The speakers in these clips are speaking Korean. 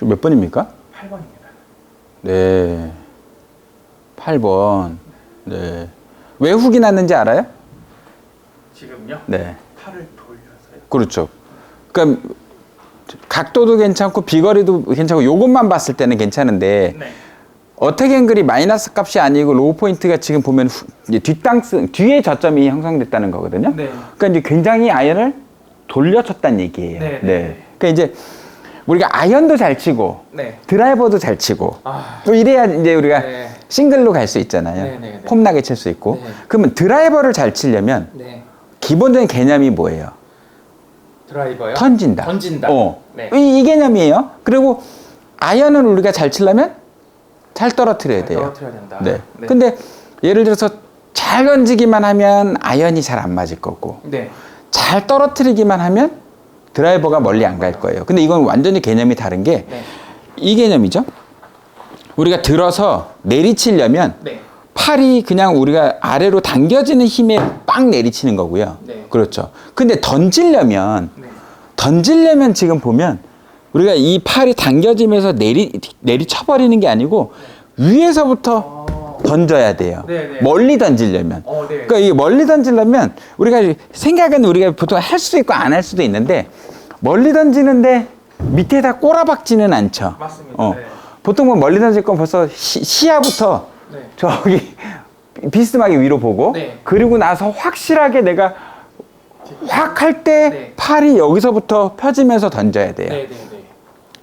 몇 번입니까? 8번입니다. 네. 8번. 네. 왜 훅이 났는지 알아요? 지금요? 네. 팔을 돌려서요. 그렇죠. 그러니까 각도도 괜찮고 비거리도 괜찮고 요것만 봤을 때는 괜찮은데 네. 어택 앵글이 마이너스 값이 아니고 로우 포인트가 지금 보면 이제 뒤에 저점이 형성됐다는 거거든요. 네. 그러니까 이제 굉장히 아이언을 돌려쳤다는 얘기예요. 네, 네. 그러니까 이제 우리가 아이언도 잘 치고 네. 드라이버도 잘 치고 아. 또 이래야 이제 우리가 네. 싱글로 갈 수 있잖아요. 네, 네, 네. 폼나게 칠 수 있고. 네. 그러면 드라이버를 잘 치려면 네. 기본적인 개념이 뭐예요? 드라이버요? 던진다. 던진다. 네. 이 개념이에요. 그리고 아이언을 우리가 잘 치려면 잘 떨어뜨려야 돼요. 떨어뜨려야 된다. 네. 네. 근데 예를 들어서 잘 던지기만 하면 아이언이 잘 안 맞을 거고 네. 잘 떨어뜨리기만 하면 드라이버가 멀리 안 갈 거예요. 근데 이건 완전히 개념이 다른 게 이 네. 개념이죠. 우리가 들어서 내리치려면 네. 팔이 그냥 우리가 아래로 당겨지는 힘에 빵 내리치는 거고요. 네. 그렇죠. 근데 던지려면 네. 지금 보면 우리가 이 팔이 당겨지면서 내리쳐버리는 게 아니고 위에서부터 던져야 돼요. 네, 네. 멀리 던지려면. 네. 그러니까 이 멀리 던지려면 우리가 생각은 우리가 보통 할 수도 있고 안 할 수도 있는데 멀리 던지는데 밑에다 꼬라박지는 않죠. 맞습니다. 네. 보통 뭐 멀리 던질 건 벌써 시야부터 네. 저기 비스듬하게 위로 보고 네. 그리고 나서 확실하게 내가 확 할 때 네. 팔이 여기서부터 펴지면서 던져야 돼요. 네. 네. 네.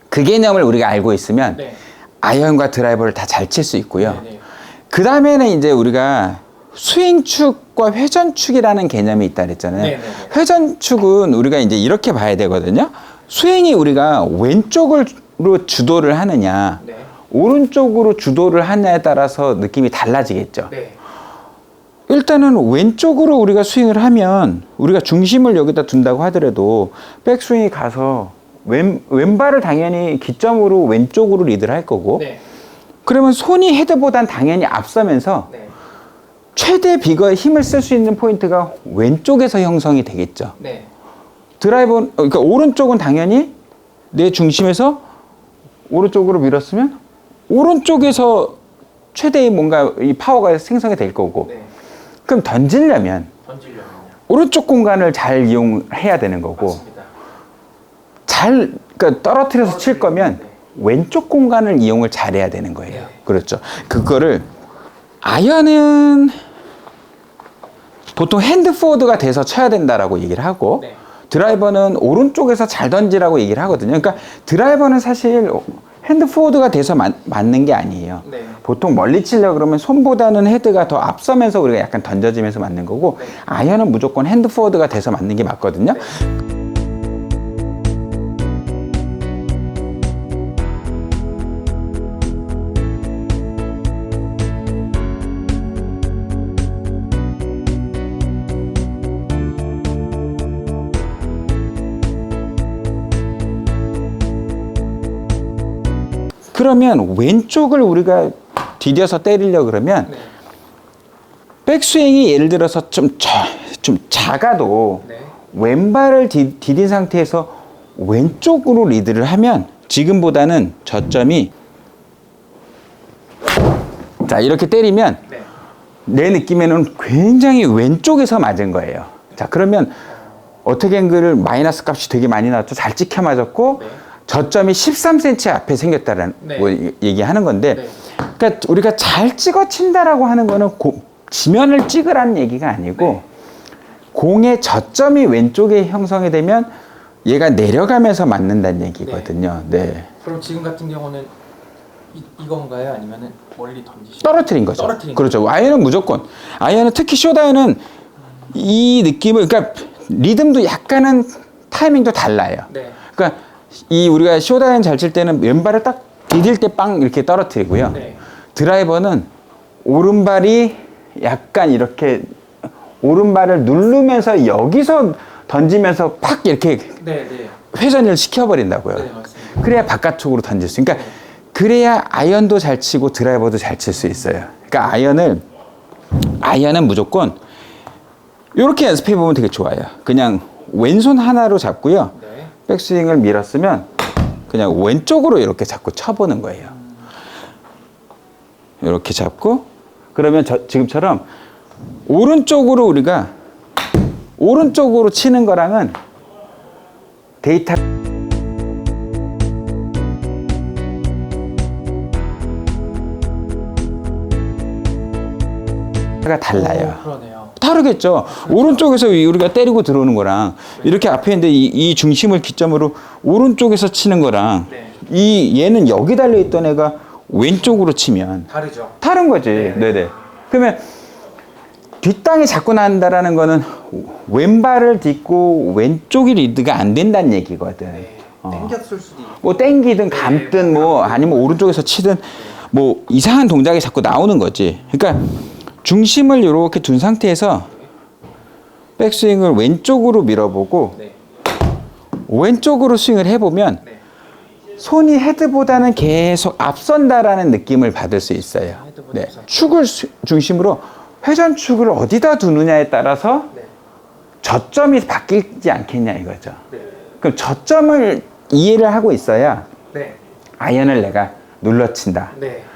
그 개념을 우리가 알고 있으면 네. 아이언과 드라이버를 다 잘 칠 수 있고요. 네. 네. 그 다음에는 이제 우리가 스윙축과 회전축이라는 개념이 있다 그랬잖아요. 네, 네, 네. 회전축은 우리가 이제 이렇게 봐야 되거든요. 스윙이 우리가 왼쪽으로 주도를 하느냐, 네. 오른쪽으로 주도를 하느냐에 따라서 느낌이 달라지겠죠. 네. 일단은 왼쪽으로 우리가 스윙을 하면 우리가 중심을 여기다 둔다고 하더라도 백스윙이 가서 왼발을 당연히 기점으로 왼쪽으로 리드를 할 거고 네. 그러면 손이 헤드보단 당연히 앞서면서 네. 최대 비거에 힘을 쓸 수 있는 포인트가 왼쪽에서 형성이 되겠죠. 네. 드라이버, 그러니까 오른쪽은 당연히 내 중심에서 오른쪽으로 밀었으면 오른쪽에서 최대의 뭔가 이 파워가 생성이 될 거고 네. 그럼 던지려면요. 오른쪽 공간을 잘 이용해야 되는 거고 맞습니다. 그러니까 떨어뜨려서 칠 거면 네. 왼쪽 공간을 이용을 잘해야 되는 거예요. 네. 그렇죠. 그거를 아이언은 보통 핸드 포워드가 돼서 쳐야 된다라고 얘기를 하고 네. 드라이버는 오른쪽에서 잘 던지라고 얘기를 하거든요. 그러니까 드라이버는 사실 핸드 포워드가 돼서 맞는 게 아니에요. 네. 보통 멀리 치려고 그러면 손보다는 헤드가 더 앞서면서 우리가 약간 던져지면서 맞는 거고 네. 아이언은 무조건 핸드 포워드가 돼서 맞는 게 맞거든요. 네. 그러면 왼쪽을 우리가 디뎌서 때리려고 그러면 네. 백스윙이 예를 들어서 좀 작아도 네. 왼발을 디딘 상태에서 왼쪽으로 리드를 하면 지금보다는 저점이 자 이렇게 때리면 네. 내 느낌에는 굉장히 왼쪽에서 맞은 거예요. 자 그러면 어택 앵글을 마이너스 값이 되게 많이 나왔죠. 잘 찍혀 맞았고 네. 저점이 13cm 앞에 생겼다는 네. 뭐 얘기하는 건데 네. 그러니까 우리가 잘 찍어 친다라고 하는 거는 지면을 찍으라는 얘기가 아니고 네. 공의 저점이 왼쪽에 형성이 되면 얘가 내려가면서 맞는다는 얘기거든요. 네. 그럼 지금 같은 경우는 이건가요? 아니면은 멀리 던지시? 떨어뜨린 거죠. 떨어뜨린 그렇죠. 아이언은 무조건. 아이언은 특히 쇼다이언은 이 느낌을 그러니까 리듬도 약간은 타이밍도 달라요. 네. 그러니까 이 우리가 쇼다이언 잘 칠 때는 왼발을 딱 디딜 때 빵 이렇게 떨어뜨리고요. 네. 드라이버는 오른발이 약간 이렇게 오른발을 누르면서 여기서 던지면서 팍 이렇게 네. 네. 회전을 시켜버린다고요. 네, 맞습니다. 그래야 바깥쪽으로 던질 수. 그러니까 그래야 아이언도 잘 치고 드라이버도 잘 칠 수 있어요. 그러니까 아이언은 무조건 이렇게 연습해 보면 되게 좋아요. 그냥 왼손 하나로 잡고요. 네. 백스윙을 밀었으면 그냥 왼쪽으로 이렇게 자꾸 쳐보는 거예요. 이렇게 잡고 그러면 지금처럼 오른쪽으로 우리가 오른쪽으로 치는 거랑은 데이터가 달라요. 그러네요. 다르겠죠. 오른쪽에서 우리가 때리고 들어오는 거랑 이렇게 앞에 있는데 이 중심을 기점으로 오른쪽에서 치는 거랑 네. 얘는 여기 달려 있던 애가 왼쪽으로 치면 다르죠. 다른 거지. 네네. 그러면 뒷땅이 자꾸 난다라는 거는 왼발을 딛고 왼쪽이 리드가 안 된다는 얘기거든. 땡겼을 수도 있고. 뭐 땡기든 감든 뭐 아니면 오른쪽에서 치든 뭐 이상한 동작이 자꾸 나오는 거지. 그러니까 중심을 이렇게 둔 상태에서 백스윙을 왼쪽으로 밀어보고 네. 왼쪽으로 스윙을 해보면 네. 손이 헤드보다는 계속 앞선다라는 느낌을 받을 수 있어요. 헤드보다 네. 앞선. 축을 중심으로 회전축을 어디다 두느냐에 따라서 네. 저점이 바뀌지 않겠냐 이거죠. 네. 그럼 저점을 이해를 하고 있어야 네. 아이언을 내가 눌러친다. 네.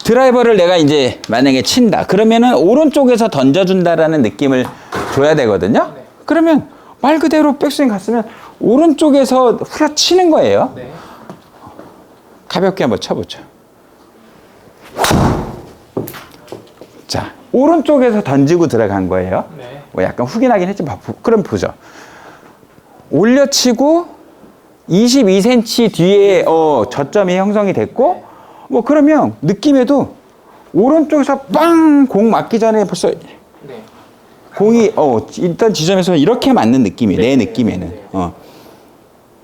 드라이버를 내가 이제 만약에 친다. 그러면은 오른쪽에서 던져준다라는 느낌을 줘야 되거든요. 네. 그러면 말 그대로 백스윙 갔으면 오른쪽에서 후려치는 거예요. 네. 가볍게 한번 쳐보죠. 자, 오른쪽에서 던지고 들어간 거예요. 네. 뭐 약간 훅이 나긴 했지만 그럼 보죠. 올려치고 22cm 뒤에 저점이 형성이 됐고 뭐 그러면 느낌에도 오른쪽에서 빵 공 맞기 전에 벌써 네. 공이 일단 지점에서 이렇게 맞는 느낌이 내 느낌에는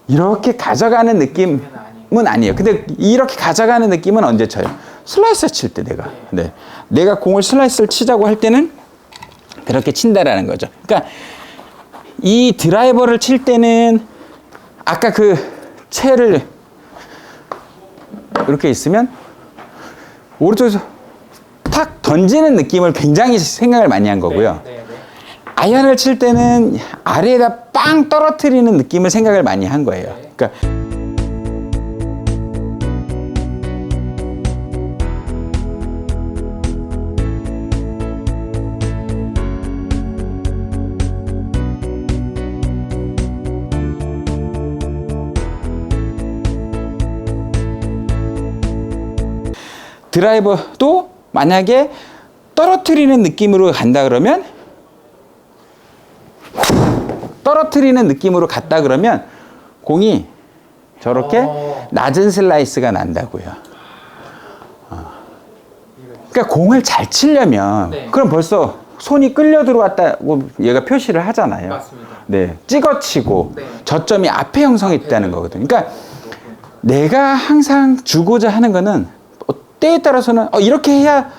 이렇게 가져가는 느낌은 아니에요. 근데 이렇게 가져가는 느낌은 언제 쳐요? 슬라이스 칠 때 내가 공을 슬라이스를 치자고 할 때는 그렇게 친다라는 거죠. 그러니까 이 드라이버를 칠 때는 아까 그 채를 이렇게 있으면 오른쪽에서 탁 던지는 느낌을 굉장히 생각을 많이 한 거고요. 네. 네. 네. 아이언을 칠 때는 아래에다 빵 떨어뜨리는 느낌을 생각을 많이 한 거예요. 그러니까 드라이버도 만약에 떨어뜨리는 느낌으로 간다 그러면 공이 저렇게 낮은 슬라이스가 난다고요. 그러니까 공을 잘 치려면 네. 그럼 벌써 손이 끌려 들어왔다고 얘가 표시를 하잖아요. 맞습니다. 네, 찍어치고 네. 저점이 앞에 형성했다는 거거든요. 그러니까 내가 항상 주고자 하는 거는 때에 따라서는 이렇게 해야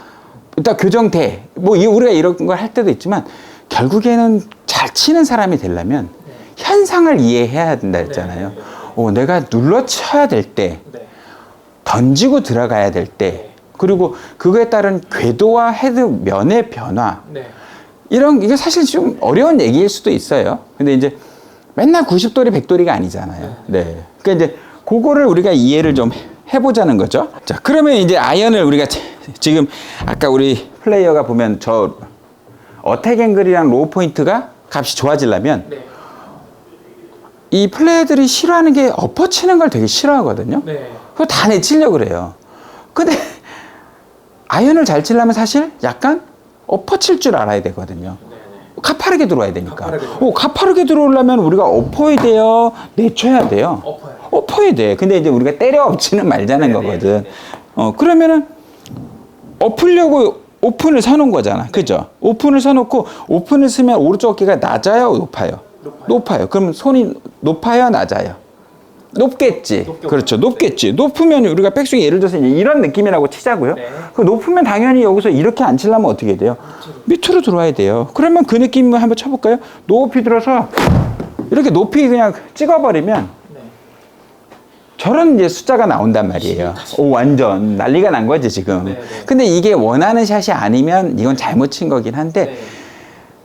일단 교정돼. 뭐 우리가 이런 걸 할 때도 있지만 결국에는 잘 치는 사람이 되려면 현상을 이해해야 된다 했잖아요. 내가 눌러 쳐야 될 때, 네. 던지고 들어가야 될 때, 그리고 그거에 따른 궤도와 헤드 면의 변화. 네. 이게 사실 좀 어려운 얘기일 수도 있어요. 근데 이제 맨날 90도리 100도리가 아니잖아요. 네. 그러니까 이제 그거를 우리가 이해를 좀 해보자는 거죠. 자, 그러면 이제 아이언을 우리가 지금 아까 우리 플레이어가 보면 저 어택 앵글이랑 로우 포인트가 값이 좋아지려면 네. 이 플레이어들이 싫어하는 게 엎어 치는 걸 되게 싫어하거든요. 네. 그거 다 내치려고 그래요. 근데 아이언을 잘 치려면 사실 약간 엎어 칠 줄 알아야 되거든요. 가파르게 들어와야 되니까. 가파르게 들어오려면 우리가 엎어야 돼요? 내쳐야 돼요? 엎어야 돼. 근데 이제 우리가 때려 엎지는 말자는 거거든. 그러면은 엎으려고 오픈을 사놓은 거잖아. 그죠? 오픈을 사놓고 오픈을 쓰면 오른쪽 어깨가 낮아요? 높아요? 높아요. 그럼 손이 높아요? 낮아요? 높겠지. 그렇죠. 높겠지. 높으면 우리가 백스윙 예를 들어서 이제 이런 느낌이라고 치자고요. 네. 그 높으면 당연히 여기서 이렇게 안 치려면 어떻게 돼요? 밑으로 들어와야 돼요. 그러면 그 느낌을 한번 쳐볼까요? 높이 들어서 이렇게 높이 그냥 찍어버리면 네. 저런 이제 숫자가 나온단 말이에요. 완전 난리가 난 거지 지금. 네. 근데 이게 원하는 샷이 아니면 이건 잘못 친 거긴 한데 네.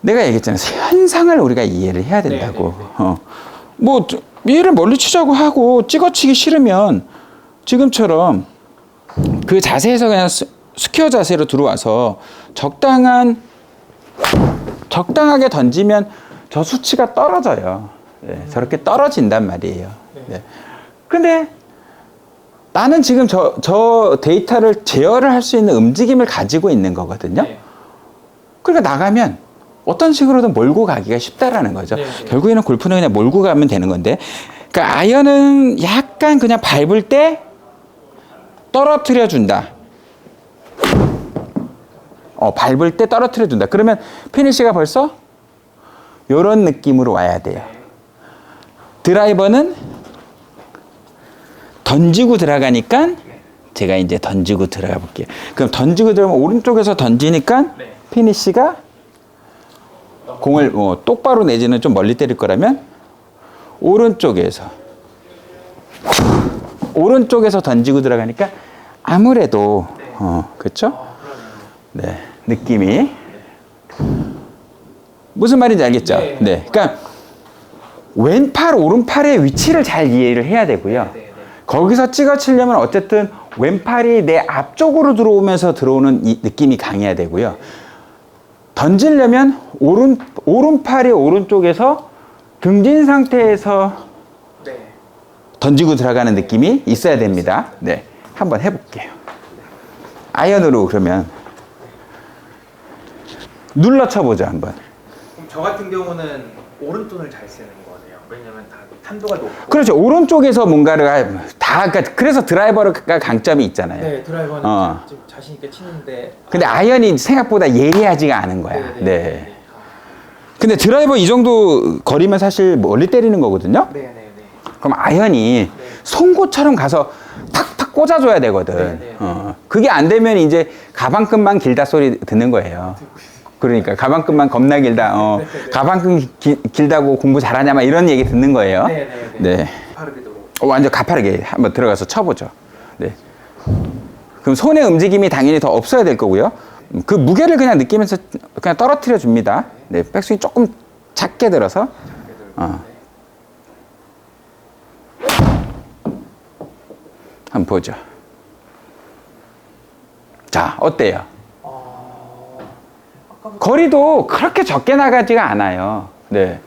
내가 얘기했잖아요. 현상을 우리가 이해를 해야 된다고. 네. 뭐 얘를 멀리 치자고 하고 찍어치기 싫으면 지금처럼 그 자세에서 그냥 스퀘어 자세로 들어와서 적당하게 던지면 저 수치가 떨어져요. 네, 저렇게 떨어진단 말이에요. 네. 근데 나는 지금 저 데이터를 제어를 할 수 있는 움직임을 가지고 있는 거거든요. 네. 그러니까 나가면 어떤 식으로든 몰고 가기가 쉽다라는 거죠. 네. 결국에는 골프는 그냥 몰고 가면 되는 건데, 그러니까 아이언은 약간 그냥 밟을 때 떨어뜨려 준다. 밟을 때 떨어뜨려 준다. 그러면 피니시가 벌써 이런 느낌으로 와야 돼요. 드라이버는 던지고 들어가니까 제가 이제 던지고 들어가 볼게요. 그럼 던지고 들어가면 오른쪽에서 던지니까 피니시가 공을 똑바로 내지는 좀 멀리 때릴 거라면 오른쪽에서 던지고 들어가니까 아무래도 그렇죠? 네, 느낌이 무슨 말인지 알겠죠? 네. 그러니까 왼팔 오른팔의 위치를 잘 이해를 해야 되고요. 거기서 찍어치려면 어쨌든 왼팔이 내 앞쪽으로 들어오면서 들어오는 이 느낌이 강해야 되고요. 던지려면 오른팔이 오른쪽에서 등진 상태에서 던지고 들어가는 느낌이 있어야 됩니다. 네, 한번 해볼게요. 아이언으로 그러면 눌러 쳐보죠 한번. 그럼 저 같은 경우는 오른손을 잘 쓰는 거네요. 왜냐면 다 탄도가 높고. 그렇죠. 오른쪽에서 뭔가를 그러니까 그래서 드라이버가 강점이 있잖아요. 네, 드라이버는 좀 자신 있게 치는데. 근데 아이언이 생각보다 예리하지가 않은 거야. 네. 근데 드라이버 이 정도 거리면 사실 멀리 때리는 거거든요. 그럼 아이언이 송곳처럼 가서 탁탁 꽂아줘야 되거든. 그게 안 되면 이제 가방끈만 길다 소리 듣는 거예요. 그러니까 가방끈만 겁나 길다. 가방끈 길다고 공부 잘하냐 막 이런 얘기 듣는 거예요. 네. 완전 가파르게 한번 들어가서 쳐보죠. 네. 그럼 손의 움직임이 당연히 더 없어야 될 거고요. 그 무게를 그냥 느끼면서 그냥 떨어뜨려 줍니다. 네. 백스윙 조금 작게 들어서. 한번 보죠. 자, 어때요? 거리도 그렇게 적게 나가지가 않아요. 네.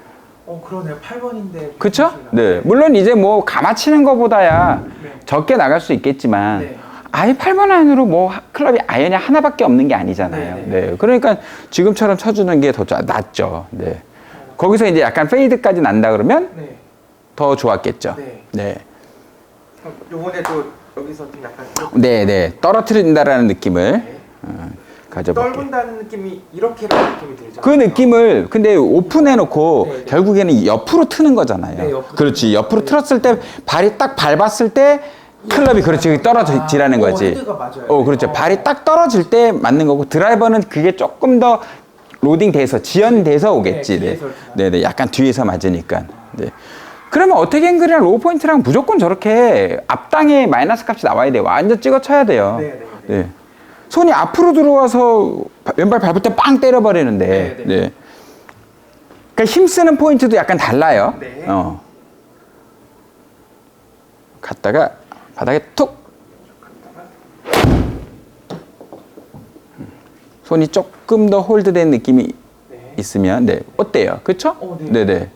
그러네요. 8번인데. 그쵸? 네. 물론 이제 뭐 가마치는 것보다야 적게 나갈 수 있겠지만 아예 8번 안으로 뭐 클럽이 아이언이 하나밖에 없는 게 아니잖아요. 네. 그러니까 지금처럼 쳐주는 게 더 낫죠. 네. 거기서 이제 약간 페이드까지 난다 그러면 더 좋았겠죠. 네. 요번에도 여기서 좀 약간 네. 떨어뜨린다라는 느낌을 가져볼게요. 떨군다는 느낌이 이렇게라는 느낌이 들죠. 그 느낌을 근데 오픈해놓고 결국에는 옆으로 트는 거잖아요. 옆으로. 그렇지. 옆으로 틀었을 때 발이 딱 밟았을 때 클럽이 그렇지 떨어지라는 거지. 헤드가 맞아요. 그렇죠. 발이 딱 떨어질 때 맞는 거고 드라이버는 그게 조금 더 로딩돼서 지연돼서 오겠지. 네. 약간 뒤에서 맞으니까. 네. 그러면 어택 앵글이랑 로우 포인트랑 무조건 저렇게 앞당에 마이너스 값이 나와야 돼요. 완전 찍어 쳐야 돼요. 네. 손이 앞으로 들어와서 왼발 밟을 때 빵 때려버리는데. 네. 그러니까 힘쓰는 포인트도 약간 달라요. 갔다가 바닥에 툭. 손이 조금 더 홀드된 느낌이 있으면 어때요? 그렇죠? 네네.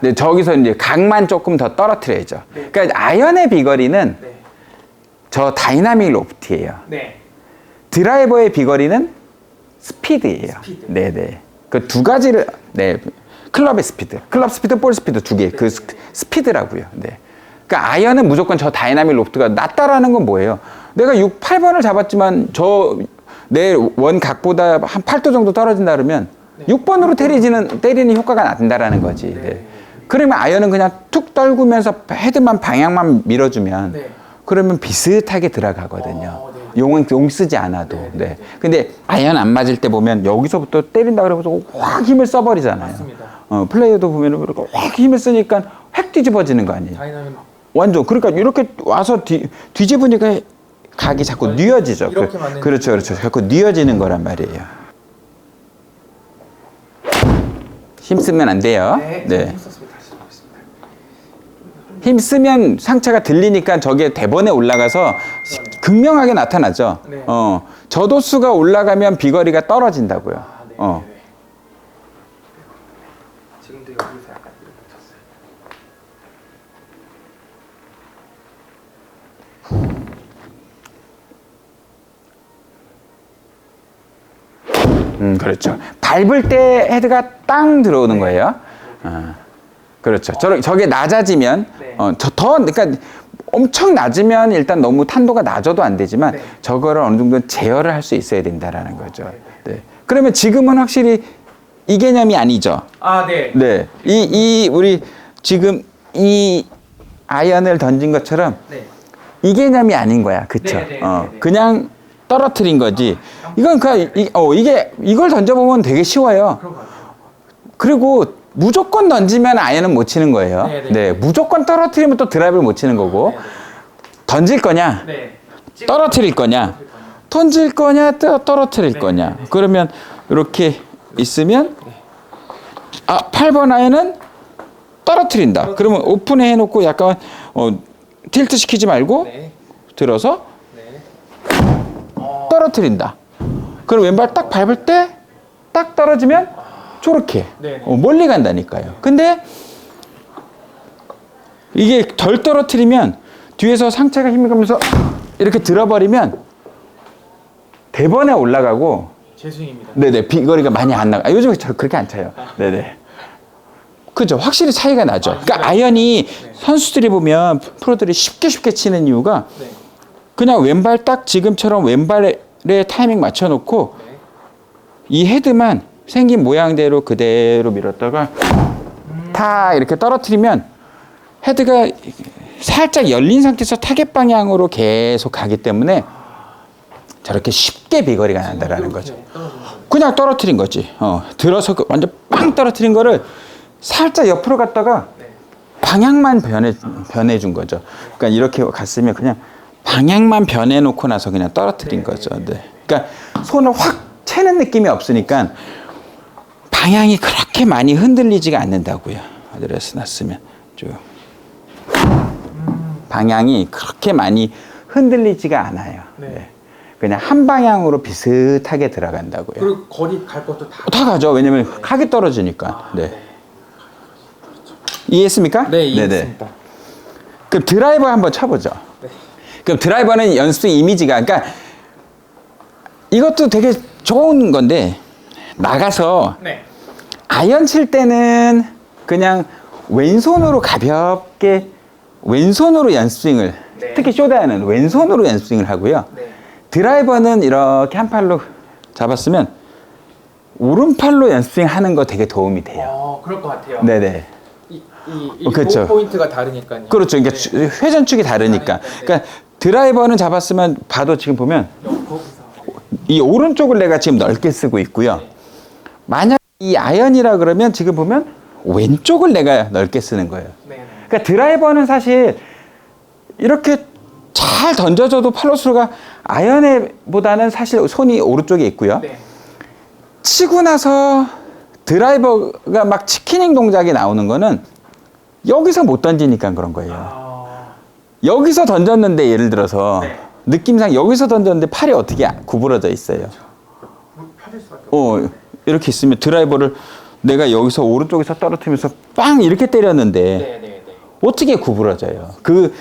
네, 저기서 이제 각만 조금 더 떨어뜨려야죠. 그러니까 아이언의 비거리는 저 다이나믹 로프트예요. 드라이버의 비거리는 스피드예요. 네네. 그 두 가지를 클럽의 스피드, 클럽 스피드, 볼 스피드 두 개. 그 스피드라고요. 네. 그러니까 아이언은 무조건 저 다이나믹 로프트가 낮다라는 건 뭐예요? 내가 6, 8번을 잡았지만 내 원 각보다 한 8도 정도 떨어진다 그러면 6번으로 때리는 효과가 난다라는 거지. 그러면 아이언은 그냥 툭 떨구면서 헤드만 방향만 밀어주면 그러면 비슷하게 들어가거든요. 용 쓰지 않아도. 근데 아이언 안 맞을 때 보면 여기서부터 때린다 그러고서 확 힘을 써버리잖아요. 맞습니다. 플레이어도 보면은 그렇게 확 힘을 쓰니까 획 뒤집어지는 거 아니에요. 다이나믹 완전. 그러니까 이렇게 와서 뒤집으니까 각이 자꾸 뉘어지죠. 그렇죠. 자꾸 뉘어지는 거란 말이에요. 힘쓰면 안 돼요. 힘썼습니다. 다시 해보겠습니다. 힘 쓰면 상체가 들리니까 저게 대번에 올라가서 극명하게 나타나죠. 네. 저도수가 올라가면 비거리가 떨어진다고요. 아, 네. 어. 네. 지금도 여기서 약간 이렇게 쳤어요. 그렇죠. 밟을 때 헤드가 땅 들어오는 거예요. 그렇죠. 저게 낮아지면, 네. 그러니까 엄청 낮으면 일단 너무 탄도가 낮아도 안 되지만 네. 저거를 어느 정도 제어를 할 수 있어야 된다라는 거죠. 네. 그러면 지금은 확실히 이 개념이 아니죠. 아, 네. 네. 우리 지금 이 아이언을 던진 것처럼 네. 이 개념이 아닌 거야. 그쵸? 네, 네, 네, 네. 그냥 떨어뜨린 거지. 이건 이걸 던져보면 되게 쉬워요. 그런 것 같아요. 그리고 무조건 던지면 아이언은 못 치는 거예요. 네, 네, 네. 무조건 떨어뜨리면 또 드라이브를 못 치는 거고. 네, 던질 거냐? 네. 네. 떨어뜨릴 거냐? 던질 거냐? 떨어뜨릴 네, 거냐? 네, 네. 그러면 이렇게 있으면 8번 아이언은 떨어뜨린다. 그러면 오픈에 해놓고 약간 틸트 시키지 말고 네. 들어서 네. 떨어뜨린다. 그럼 왼발 딱 밟을 때 딱 떨어지면 저렇게 네, 네. 멀리 간다니까요. 근데 이게 덜 떨어뜨리면 뒤에서 상체가 힘이 가면서 이렇게 들어버리면 대번에 올라가고 제 스윙입니다. 네네 비거리가 많이 안 나가. 요즘에 저 그렇게 안 차요. 네네. 그죠. 확실히 차이가 나죠. 그러니까 아이언이 선수들이 보면 프로들이 쉽게 치는 이유가 네. 그냥 왼발 딱 지금처럼 왼발에 타이밍 맞춰놓고 네. 이 헤드만 생긴 모양대로 그대로 밀었다가 다 이렇게 떨어뜨리면 헤드가 살짝 열린 상태에서 타겟 방향으로 계속 가기 때문에 저렇게 쉽게 비거리가 난다라는 거죠. 그냥 떨어뜨린 거지. 들어서 완전 빵 떨어뜨린 거를 살짝 옆으로 갔다가 네. 방향만 변해준 거죠. 그러니까 이렇게 갔으면 그냥 방향만 변해놓고 나서 그냥 떨어뜨린 거죠. 네. 그러니까 손을 확 채는 느낌이 없으니까 방향이 그렇게 많이 흔들리지가 않는다고요. 아드레스 놨으면 쭉 방향이 그렇게 많이 흔들리지가 않아요. 네. 네. 그냥 한 방향으로 비슷하게 들어간다고요. 그리고 거리 갈 것도 다 가죠. 왜냐면 각이 떨어지니까. 네. 이해했습니까? 네, 이해했습니다. 그럼 드라이버 한번 쳐보죠. 네. 그럼 드라이버는 연습 이미지가, 그러니까 이것도 되게 좋은 건데 나가서 네. 아이언 칠 때는 그냥 왼손으로 가볍게 왼손으로 연습스윙을 네. 특히 쇼다이는 왼손으로 연습스윙을 하고요. 네. 드라이버는 이렇게 한 팔로 잡았으면 오른팔로 연습스윙 하는 거 되게 도움이 돼요. 그럴 것 같아요. 네네. 그렇죠. 포인트가 다르니까요. 그렇죠. 그러니까 네. 회전축이 다르니까. 네. 그러니까 드라이버는 잡았으면 봐도 지금 보면 거기서 이 오른쪽을 내가 지금 넓게 쓰고 있고요. 네. 만약 이 아이언이라 그러면 지금 보면 왼쪽을 내가 넓게 쓰는 거예요. 네. 그러니까 드라이버는 사실 이렇게 잘 던져줘도 팔로스루가 아이언보다는 사실 손이 오른쪽에 있고요. 네. 치고 나서 드라이버가 막 치키닝 동작이 나오는 거는 여기서 못 던지니까 그런 거예요. 여기서 던졌는데 예를 들어서 네. 느낌상 여기서 던졌는데 팔이 어떻게 구부러져 있어요. 펴질 수밖에 없어요. 이렇게 있으면 드라이버를 내가 여기서 오른쪽에서 떨어뜨리면서 빵 이렇게 때렸는데 네. 어떻게 구부러져요. 그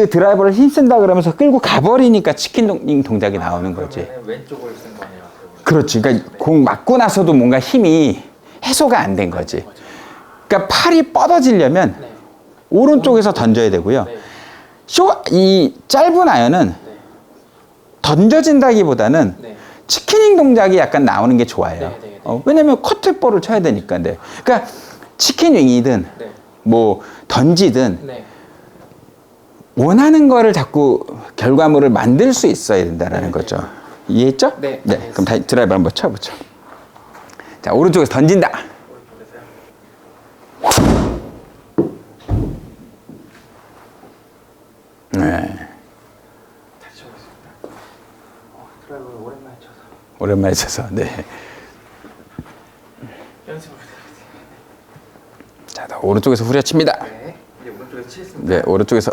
드라이버를 힘쓴다 그러면서 끌고 가버리니까 치킨 동작이 나오는 거지. 그러면은 왼쪽을 쓴 거네요. 그렇지. 그러니까 공 맞고 나서도 뭔가 힘이 해소가 안 된 거지. 그러니까 팔이 뻗어지려면 네. 오른쪽에서 던져야 되고요. 네. 이 짧은 아이언은 네. 던져진다기보다는 네. 치키닝 동작이 약간 나오는 게 좋아요. 네. 왜냐면 커트볼을 쳐야 되니까. 네. 그러니까 치킨윙이든 네. 뭐 던지든 네. 원하는 거를 자꾸 결과물을 만들 수 있어야 된다라는 거죠. 이해했죠? 네, 그럼 다시 드라이버 한번 쳐보죠. 자, 오른쪽에서 던진다. 네. 다시 쳐보겠습니다. 드라이브 오랜만에 쳐서 오랜만에 쳐서. 네. 연습을 부탁드립니다. 자, 오른쪽에서 후려칩니다. 네. 이제 오른쪽에서 오른쪽에서 치겠습니다. 네, 오른쪽에서.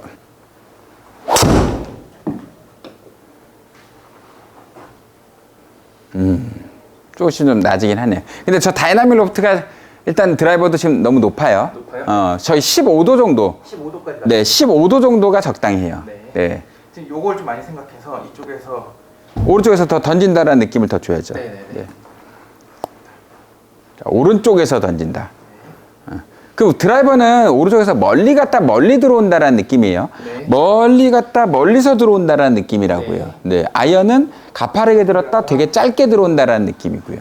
조금씩 좀 낮이긴 하네요. 근데 저 다이나믹 로프트가 일단 드라이버도 지금 너무 높아요. 높아요? 저희 15도 정도. 15도까지. 네, 15도 정도가 적당히 해요. 네. 네. 지금 요걸 좀 많이 생각해서 이쪽에서 오른쪽에서 더 던진다라는 느낌을 더 줘야죠. 네네네. 네. 자, 오른쪽에서 던진다. 그 드라이버는 오른쪽에서 멀리 갔다 멀리 들어온다라는 느낌이에요. 네. 멀리 갔다 멀리서 들어온다라는 느낌이라고요. 네. 아이언은 가파르게 들었다 되게 짧게 들어온다라는 느낌이고요.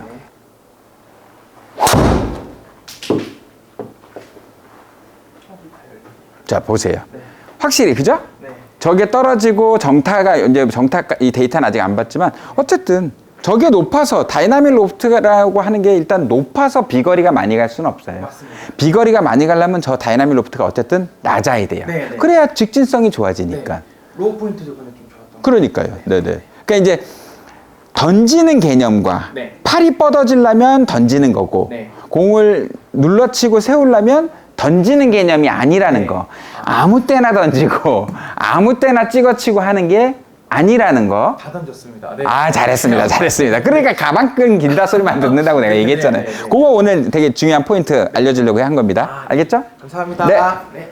자, 보세요. 네. 확실히 그죠? 네. 저게 떨어지고 정타가 이제 정타 이 데이터는 아직 안 봤지만 어쨌든 저게 높아서 다이나믹 로프트라고 하는 게 일단 높아서 비거리가 많이 갈 수는 없어요. 맞습니다. 비거리가 많이 가려면 저 다이나믹 로프트가 어쨌든 낮아야 돼요. 네, 네. 그래야 직진성이 좋아지니까. 네. 로우 포인트 저번에 좀 좋았던 그러니까요. 네네. 그러니까 이제 던지는 개념과 네. 팔이 뻗어지려면 던지는 거고 네. 공을 눌러치고 세우려면 던지는 개념이 아니라는 네. 거. 아무 때나 던지고 아무 때나 찍어치고 하는 게 아니라는 거. 다 던졌습니다. 네. 아, 잘했습니다. 잘했습니다. 그러니까 가방끈 긴다 소리만 듣는다고 내가 얘기했잖아요. 네, 네, 네. 그거 오늘 되게 중요한 포인트 알려주려고 한 겁니다. 알겠죠? 감사합니다. 네. 네.